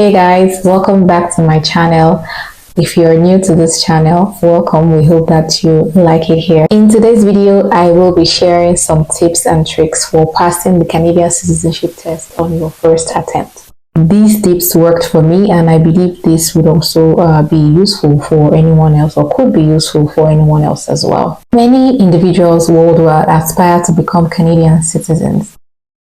Hey guys, welcome back to my channel. If you're new to this channel, welcome. We hope that you like it here. In today's video, I will be sharing some tips and tricks for passing the Canadian citizenship test on your first attempt. These tips worked for me, and I believe this would also be useful for anyone else, or could be useful for anyone else as well. Many individuals worldwide aspire to become Canadian citizens.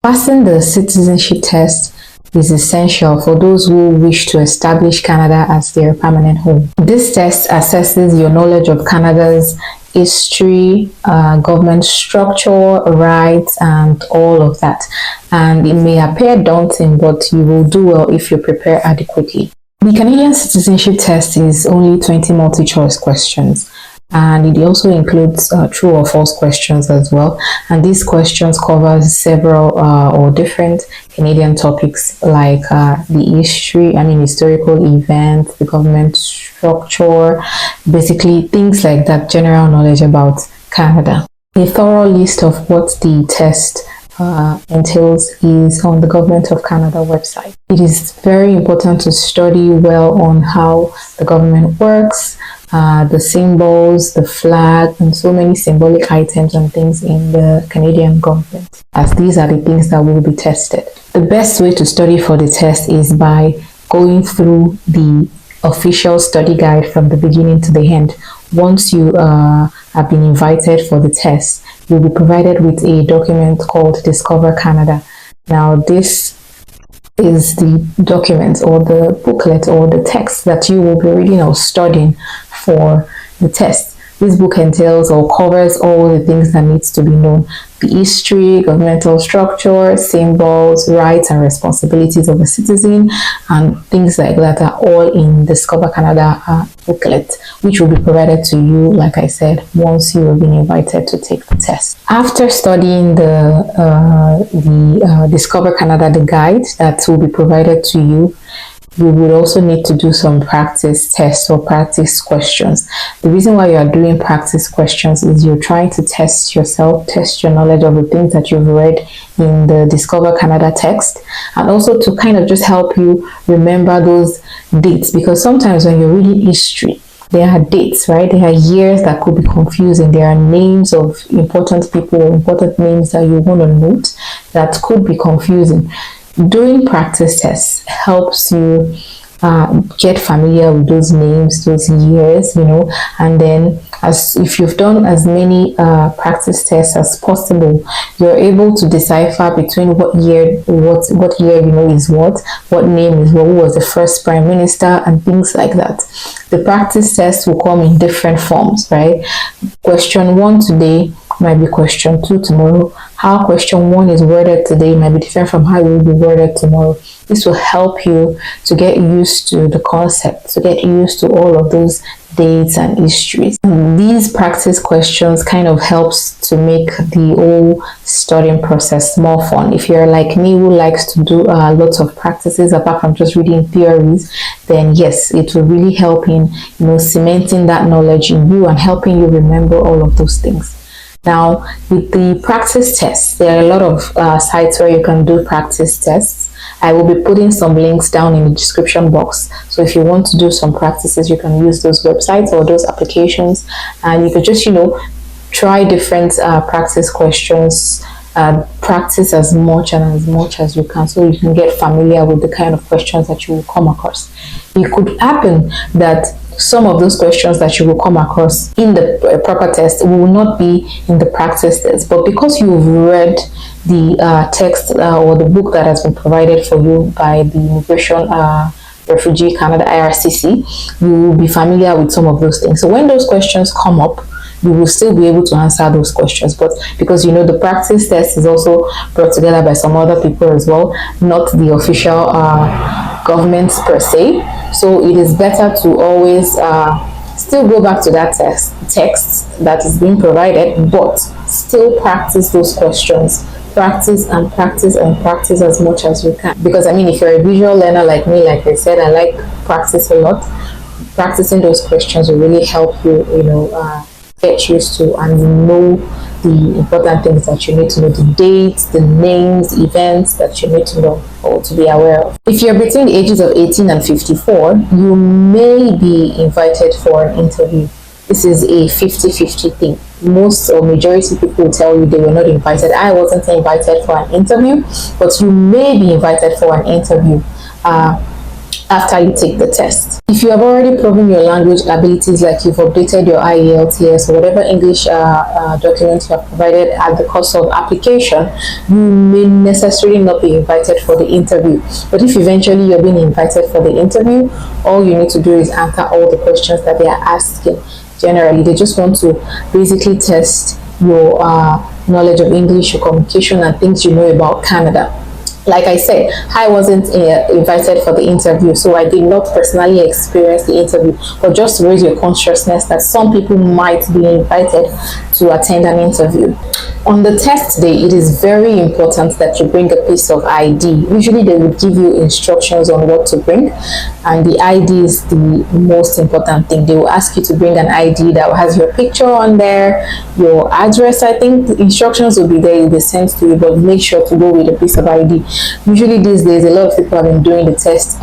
Passing the citizenship test is essential for those who wish to establish Canada as their permanent home. This test assesses your knowledge of Canada's history, government structure, rights, and all of that. And it may appear daunting, but you will do well if you prepare adequately. The Canadian citizenship test is only 20 multi-choice questions, and it also includes true or false questions as well. And these questions cover several or different Canadian topics like the historical events, the government structure, basically things like that, general knowledge about Canada. A thorough list of what the test entails is on the Government of Canada website. It is very important to study well on how the government works, the symbols, the flag, and so many symbolic items and things in the Canadian government, as these are the things that will be tested. The best way to study for the test is by going through the official study guide from the beginning to the end. Once you have been invited for the test, you'll be provided with a document called Discover Canada. Now, this is the document or the booklet or the text that you will be reading or studying for the test. This book entails or covers all the things that needs to be known: the history, governmental structure, symbols, rights and responsibilities of a citizen, and things like that are all in Discover Canada booklet, which will be provided to you, like I said, once you have been invited to take the test. After studying the Discover Canada, the guide that will be provided to you, you would also need to do some practice tests or practice questions. The reason why you are doing practice questions is you're trying to test yourself, test your knowledge of the things that you've read in the Discover Canada text, and also to kind of just help you remember those dates, because sometimes when you're reading history, there are dates, right? There are years that could be confusing. There are names of important people or important names that you want to note that could be confusing. Doing practice tests helps you get familiar with those names, those years, and then if you've done as many practice tests as possible, you're able to decipher between what year is what name is what, who was the first prime minister, and things like that. The practice test will come in different forms, right? Question 1 today might be question 2 tomorrow. How question 1 is worded today might be different from how it will be worded tomorrow. This will help you to get used to the concept, to get used to all of those dates and histories. And these practice questions kind of helps to make the whole studying process more fun. If you're like me, who likes to do lots of practices apart from just reading theories, then yes, it will really help in cementing that knowledge in you and helping you remember all of those things. Now, with the practice tests, there are a lot of sites where you can do practice tests. I will be putting some links down in the description box. So if you want to do some practices, you can use those websites or those applications, and you could just, try different practice questions, practice as much as you can, so you can get familiar with the kind of questions that you will come across. It could happen that some of those questions that you will come across in the proper test will not be in the practice test, but because you've read the text or the book that has been provided for you by the Immigration Refugee Canada IRCC, you will be familiar with some of those things. So when those questions come up, you will still be able to answer those questions. But because the practice test is also brought together by some other people as well, not the official governments per se, so it is better to always still go back to that text that is being provided, but still practice those questions. Practice and practice and practice as much as you can, because if you're a visual learner like me, like I said, I like practice a lot. Practicing those questions will really help you get used to and know the important things that you need to know, the dates, the names, events that you need to know or to be aware of. If you're between the ages of 18 and 54, you may be invited for an interview. This is a 50-50 thing. Most or majority people will tell you they were not invited. I wasn't invited for an interview, but you may be invited for an interview after you take the test. If you have already proven your language abilities, like you've updated your IELTS or whatever English document you have provided at the course of application, you may necessarily not be invited for the interview. But if eventually you're being invited for the interview, all you need to do is answer all the questions that they are asking. Generally, they just want to basically test your knowledge of English, your communication, and things you know about Canada. Like I said, I wasn't invited for the interview, so I did not personally experience the interview, but just to raise your consciousness that some people might be invited to attend an interview. On the test day, it is very important that you bring a piece of ID. Usually they will give you instructions on what to bring, and the ID is the most important thing. They will ask you to bring an ID that has your picture on there, your address. I think the instructions will be there, will be sent to you, but make sure to go with a piece of ID. Usually these days, a lot of people have been doing the test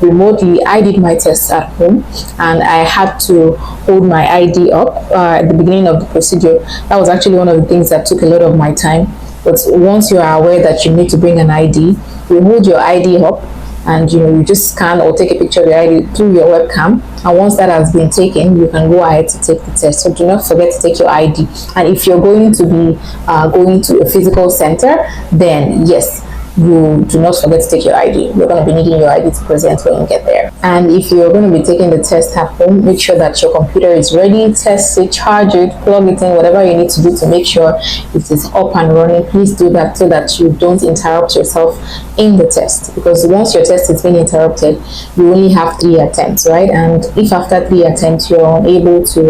remotely. I did my test at home, and I had to hold my ID up at the beginning of the procedure. That was actually one of the things that took a lot of my time. But once you are aware that you need to bring an ID, you hold your ID up, and you just scan or take a picture of your ID through your webcam, and once that has been taken, you can go ahead to take the test. So do not forget to take your ID. And if you're going to be going to a physical center, then yes, you do not forget to take your ID. You're going to be needing your ID to present when you get there. And if you're going to be taking the test at home, make sure that your computer is ready, test it, charge it, plug it in, whatever you need to do to make sure it is up and running. Please do that so that you don't interrupt yourself in the test, because once your test is being interrupted, you only have 3 attempts, right? And if after 3 attempts you're unable to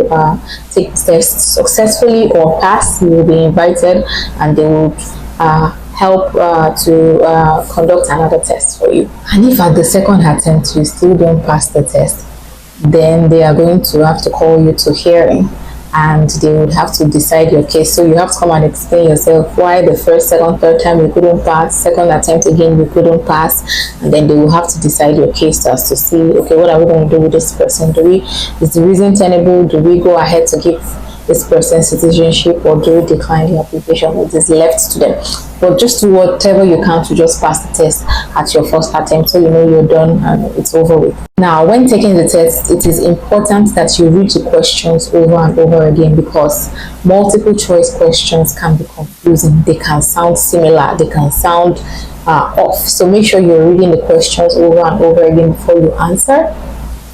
take the test successfully or pass, you will be invited, and they will help to conduct another test for you. And if at the second attempt you still don't pass the test, then they are going to have to call you to hearing, and they would have to decide your case. So you have to come and explain yourself why the first, second, third time you couldn't pass, second attempt again you couldn't pass, and then they will have to decide your case as to see, okay, what are we going to do with this person? Is the reason tenable? Do we go ahead to give this person's citizenship, or do we decline the application? It is left to them. But just do whatever you can to just pass the test at your first attempt, so you know you're done and it's over with. Now, when taking the test, it is important that you read the questions over and over again, because multiple choice questions can be confusing. They can sound similar, they can sound off. So make sure you're reading the questions over and over again before you answer.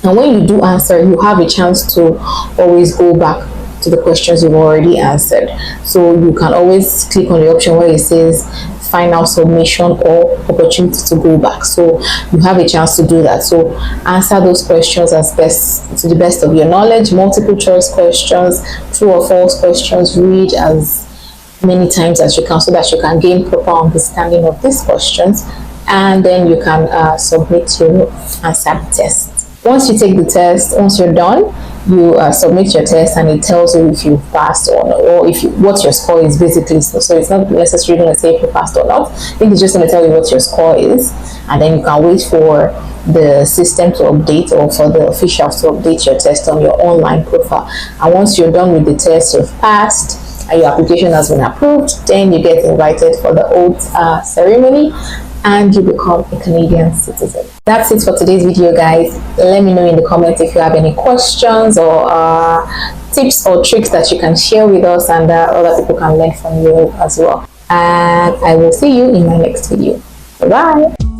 And when you do answer, you have a chance to always go back to the questions you've already answered. So you can always click on the option where it says final submission or opportunity to go back. So you have a chance to do that. So answer those questions to the best of your knowledge. Multiple choice questions, true or false questions, read as many times as you can, so that you can gain proper understanding of these questions, and then you can submit your answer test. Once you take the test, once you're done, you submit your test, and it tells you if you passed or not, or what your score is basically. So it's not necessarily going to say if you passed or not. I think it's just going to tell you what your score is, and then you can wait for the system to update, or for the officials to update your test on your online profile. And once you're done with the test, you've passed, and your application has been approved, then you get invited for the oath ceremony, and you become a Canadian citizen. That's it for today's video, guys. Let me know in the comments if you have any questions or tips or tricks that you can share with us, and other people can learn from you as well. And I will see you in my next video. Bye bye.